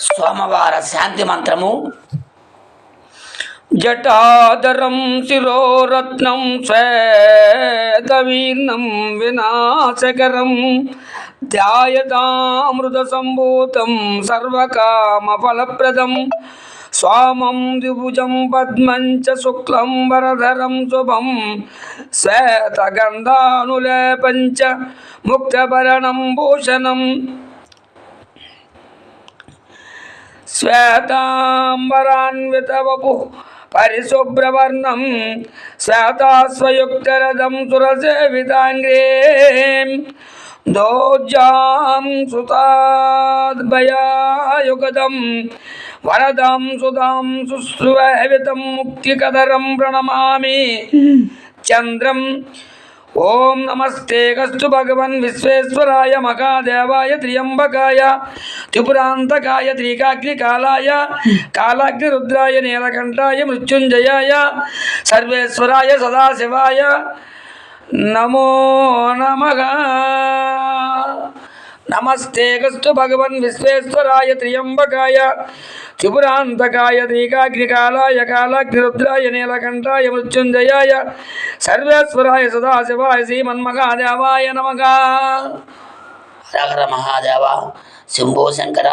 సోమవార శాంతి మంత్రము. జటాధరం శిరోరత్నం శ్వేతవీర్ణం వినాశకరం ధ్యాయతామృత సంభూతం సర్వకామఫలప్రదం స్వామం ద్విభుజం పద్మం చ శుక్లం వరధరం శుభం శ్వేతగంధానులేపం చ ముక్తభరణం భూషణం శ్వేతాంబరాన్వితవపు పరిశుభ్రవర్ణం శ్వేతాశ్వయుక్తరథం సురసేవితాంగ్రే దోజ్జాం సుతాద్భయాయుగదం వరదాం సుధాం సుశ్రువేవితం ముక్తికదరం ప్రణమామి చంద్రం. ఓం నమస్తే కస్తు భగవన్ విశ్వేశ్వరాయ మహాదేవాయ త్ర్యంబకాయ త్రిపురాంతకాయ త్రికాగ్నికాలాయ కాలాగ్నిరుద్రాయ నీలకంఠాయ మృత్యుంజయాయ సర్వేశ్వరాయ సదాశివాయ నమో నమః. నమస్తే కస్తు భగవన్ విశ్వేశ్వరాయ త్ర్యంబకాయ త్రిపురాంతకాయ త్రికాగ్నికాలాయ కాలాగ్నిరుద్రాయ నీలకంఠాయ మృత్యుంజయాయ సర్వేశ్వరాయ సదాశివాయ శ్రీమన్మహాదేవాయ నమః. హరహర మహాదేవ శంభో శంకర.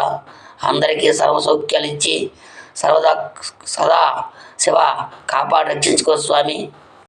అందరికీ సర్వసౌఖ్యాలు ఇచ్చి సదా శివ కాపాడు రక్షించుకో స్వామి.